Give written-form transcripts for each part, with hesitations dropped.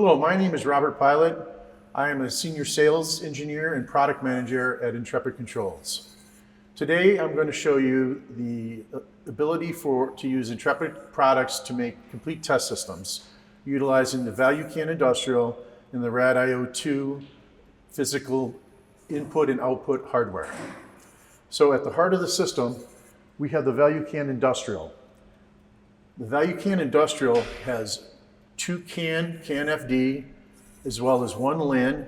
Hello, my name is Robert Pilot. I am a senior sales engineer and product manager at Intrepid Controls. Today I'm going to show you the ability to use Intrepid products to make complete test systems utilizing the ValueCAN Industrial and the RadIO2 physical input and output hardware. So at the heart of the system, we have the ValueCAN Industrial. The ValueCAN Industrial has two CAN FD, as well as one LIN.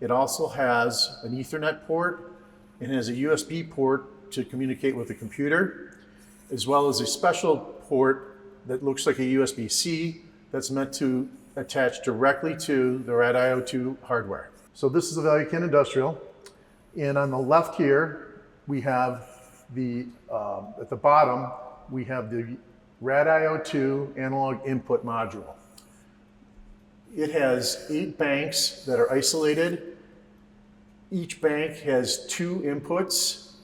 It also has an Ethernet port and has a USB port to communicate with the computer, as well as a special port that looks like a USB-C that's meant to attach directly to the RadIO2 hardware. So this is the ValueCAN Industrial, and on the left here we have at the bottom we have the RadIO2 analog input module. It has 8 banks that are isolated. Each bank has 2 inputs.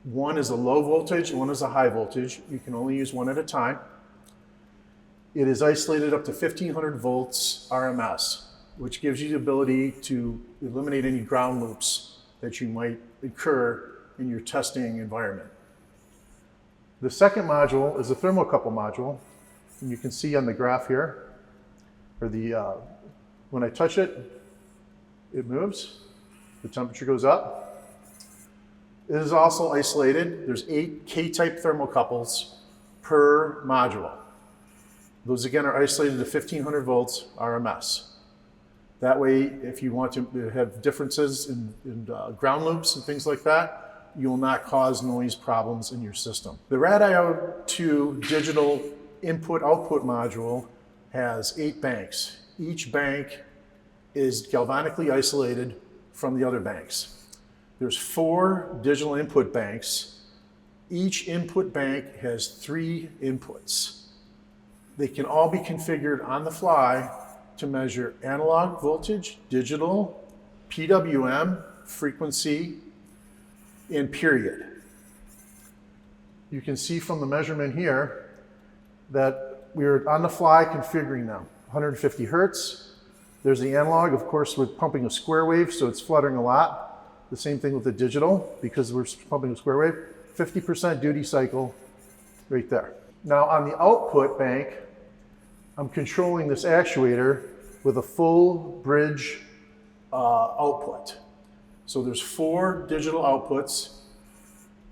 One is a low voltage, one is a high voltage. You can only use one at a time. It is isolated up to 1500 volts RMS, which gives you the ability to eliminate any ground loops that you might incur in your testing environment. The second module is a thermocouple module, and you can see on the graph here, when I touch it, it moves, the temperature goes up. It is also isolated. There's 8 K-type thermocouples per module. Those again are isolated to 1500 volts RMS. That way, if you want to have differences in ground loops and things like that, you will not cause noise problems in your system. The RadIO2 digital input-output module has 8 banks. Each bank is galvanically isolated from the other banks. There's 4 digital input banks. Each input bank has 3 inputs. They can all be configured on the fly to measure analog voltage, digital, PWM, frequency, and period. You can see from the measurement here that we're on the fly configuring them. 150 hertz. There's the analog, of course, we're pumping a square wave, so it's fluttering a lot. The same thing with the digital, because we're pumping a square wave. 50% duty cycle right there. Now on the output bank, I'm controlling this actuator with a full bridge output. So there's 4 digital outputs,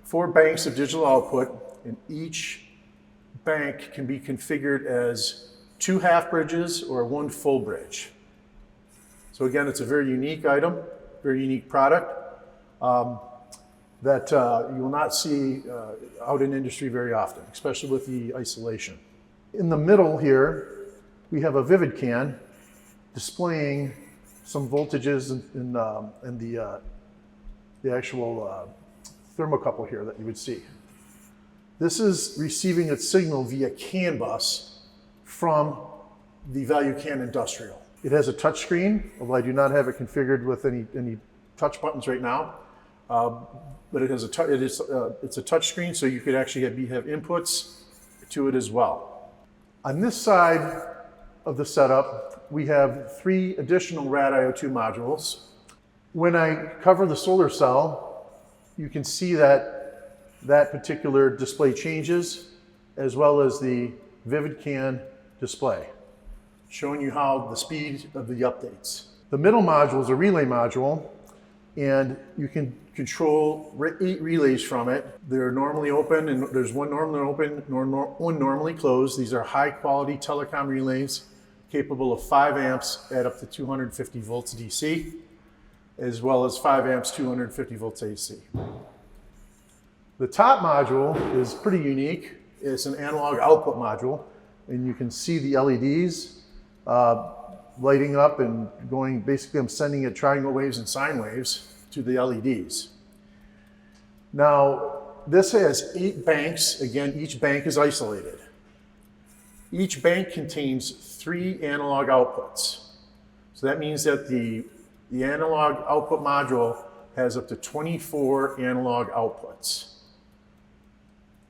4 banks of digital output, and each bank can be configured as 2 half bridges or 1 full bridge. So again, it's a very unique item, very unique product that you will not see out in industry very often, especially with the isolation. In the middle here, we have a VividCAN displaying some voltages in the actual thermocouple here that you would see. This is receiving its signal via CAN bus from the ValueCAN Industrial. It has a touch screen, although I do not have it configured with any touch buttons right now. But it has it's a touch screen, so you could actually have inputs to it as well. On this side of the setup, we have 3 additional RadIO2 modules. When I cover the solar cell, you can see that particular display changes, as well as the VividCAN display, showing you how the speed of the updates. The middle module is a relay module, and you can control 8 relays from it. They're normally open, and there's one normally open, one normally closed. These are high quality telecom relays capable of 5 amps at up to 250 volts DC, as well as 5 amps, 250 volts AC. The top module is pretty unique. It's an analog output module, and you can see the LEDs lighting up and going. Basically, I'm sending it triangle waves and sine waves to the LEDs. Now, this has 8 banks. Again, each bank is isolated. Each bank contains 3 analog outputs. So that means that the analog output module has up to 24 analog outputs.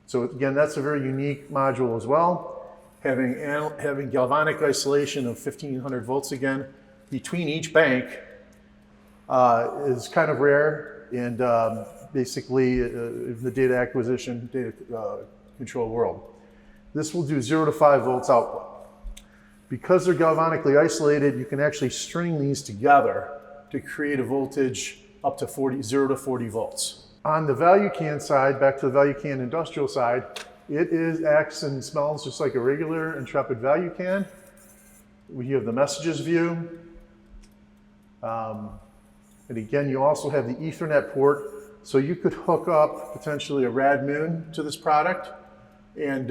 So again, that's a very unique module as well. Having galvanic isolation of 1500 volts again between each bank is kind of rare, and basically in the data acquisition, data control world. This will do 0 to 5 volts output. Because they're galvanically isolated, you can actually string these together to create a voltage up to 0 to 40 volts. On the ValueCAN side, back to the ValueCAN industrial side, it acts and smells just like a regular Intrepid ValueCAN. We have the messages view. And again, you also have the Ethernet port, so you could hook up potentially a rad moon to this product and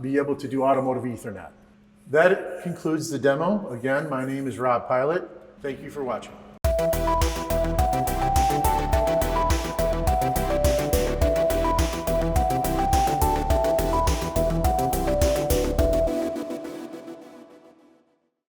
be able to do automotive Ethernet. That concludes the demo. Again, my name is Rob Pilot. Thank you for watching.